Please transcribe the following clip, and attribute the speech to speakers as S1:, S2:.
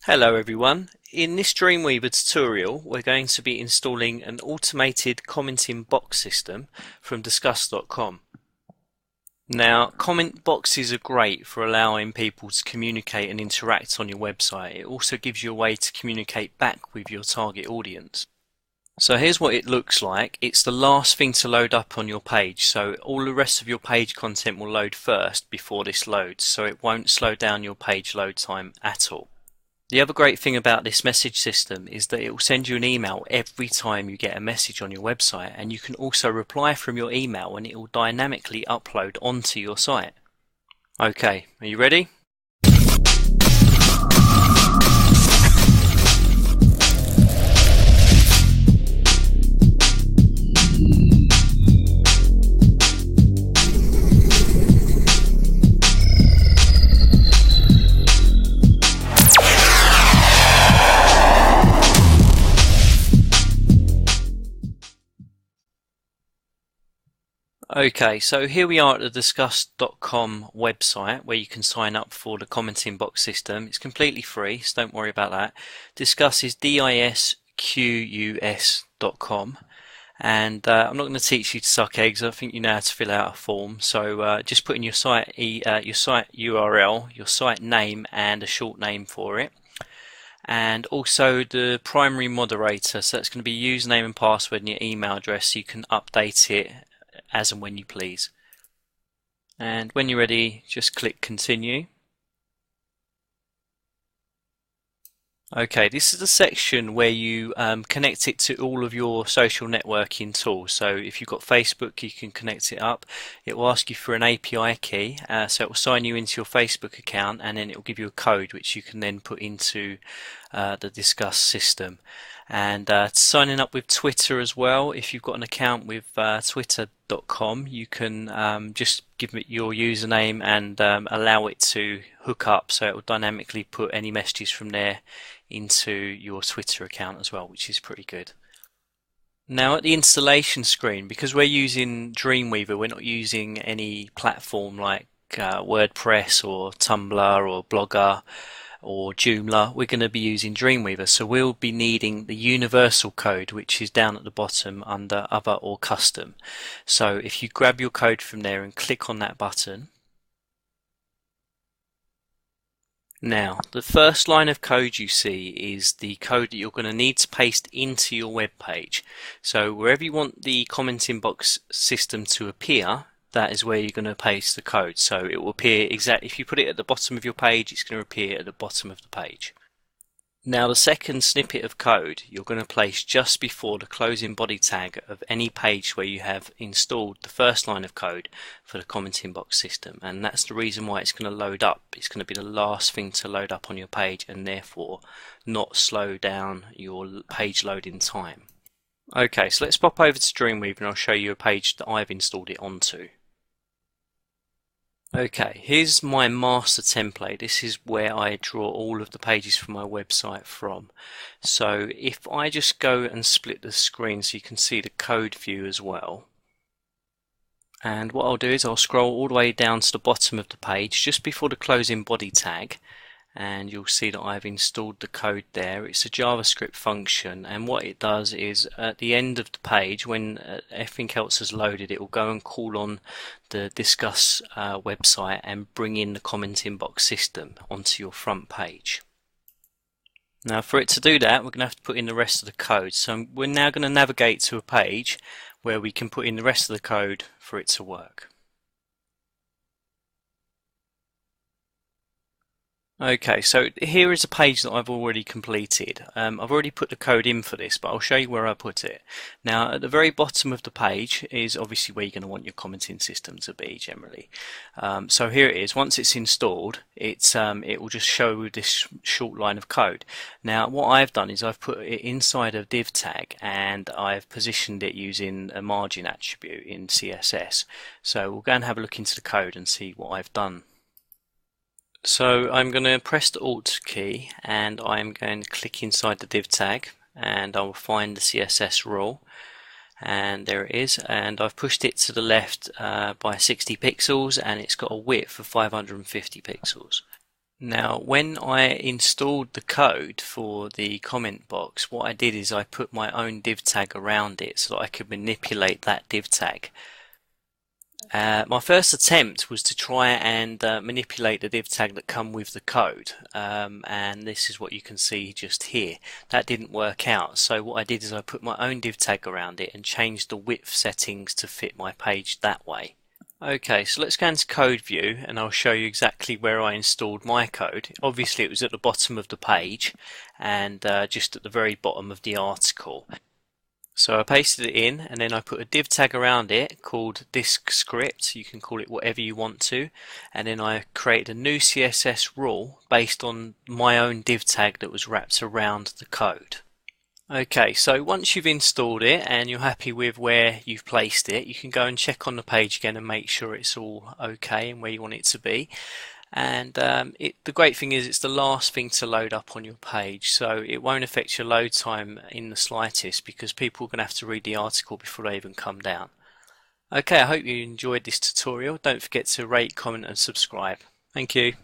S1: Hello everyone. In this Dreamweaver tutorial we're going to be installing an automated commenting box system from discuss.com. Now, comment boxes are great for allowing people to communicate and interact on your website. It also gives you a way to communicate back with your target audience. So here's what it looks like. It's the last thing to load up on your page, so all the rest of your page content will load first before this loads, so it won't slow down your page load time at all. The other great thing about this message system is that it will send you an email every time you get a message on your website, and you can also reply from your email and it will dynamically upload onto your site. Okay, are you ready? Okay, so here we are at the discuss.com website where you can sign up for the commenting box system. It's completely free, so don't worry about that. Discuss is disqus.com, and I'm not going to teach you to suck eggs. I think you know how to fill out a form. So just put in your site URL, your site name, and a short name for it. And also the primary moderator, so that's going to be username and password and your email address, so you can update it as and when you please. And when you're ready, just click continue. Okay, this is the section where you connect it to all of your social networking tools. So if you've got Facebook, you can connect it up. It will ask you for an API key, so it will sign you into your Facebook account, and then it will give you a code which you can then put into the Discuss system. And signing up with Twitter as well. If you've got an account with twitter.com, you can just give it your username and allow it to hook up, so it will dynamically put any messages from there into your Twitter account as well, which is pretty good. Now at the installation screen, because we're using Dreamweaver, we're not using any platform like WordPress or Tumblr or Blogger or Joomla. We're going to be using Dreamweaver, so we'll be needing the universal code, which is down at the bottom under other or custom. So if you grab your code from there and click on that button. Now, the first line of code you see is the code that you're going to need to paste into your web page. So wherever you want the commenting box system to appear, that is where you're going to paste the code. So it will appear exactly, if you put it at the bottom of your page, it's going to appear at the bottom of the page. Now the second snippet of code you're going to place just before the closing body tag of any page where you have installed the first line of code for the commenting box system, and that's the reason why it's going to load up. It's going to be the last thing to load up on your page and therefore not slow down your page loading time. Okay, so let's pop over to Dreamweaver and I'll show you a page that I've installed it onto. Okay, here's my master template. This is where I draw all of the pages for my website from. So if I just go and split the screen so you can see the code view as well. And what I'll do is I'll scroll all the way down to the bottom of the page just before the closing body tag, and you'll see that I've installed the code there. It's a JavaScript function, and what it does is at the end of the page, when everything else is loaded, it will go and call on the Discuss website and bring in the commenting box system onto your front page. Now for it to do that, we're going to have to put in the rest of the code. So we're now going to navigate to a page where we can put in the rest of the code for it to work. Okay, so here is a page that I've already completed. I've already put the code in for this, but I'll show you where I put it. Now, at the very bottom of the page is obviously where you're going to want your commenting system to be generally. So here it is. Once it's installed, it will just show this short line of code. Now, what I've done is I've put it inside a div tag and I've positioned it using a margin attribute in CSS. So we'll go and have a look into the code and see what I've done. So I'm going to press the Alt key and I'm going to click inside the div tag and I will find the CSS rule, and there it is, and I've pushed it to the left by 60 pixels and it's got a width of 550 pixels. Now, when I installed the code for the comment box, what I did is I put my own div tag around it so that I could manipulate that div tag. My first attempt was to try and manipulate the div tag that come with the code, and this is what you can see just here. That didn't work out, so what I did is I put my own div tag around it and changed the width settings to fit my page that way. Okay, so let's go into code view and I'll show you exactly where I installed my code. Obviously it was at the bottom of the page and just at the very bottom of the article. So I pasted it in and then I put a div tag around it called disk script. You can call it whatever you want to. And then I created a new CSS rule based on my own div tag that was wrapped around the code. Okay, so once you've installed it and you're happy with where you've placed it, you can go and check on the page again and make sure it's all okay and where you want it to be. And the great thing is it's the last thing to load up on your page, so it won't affect your load time in the slightest because people are going to have to read the article before they even come down. Okay, I hope you enjoyed this tutorial. Don't forget to rate, comment and subscribe. Thank you.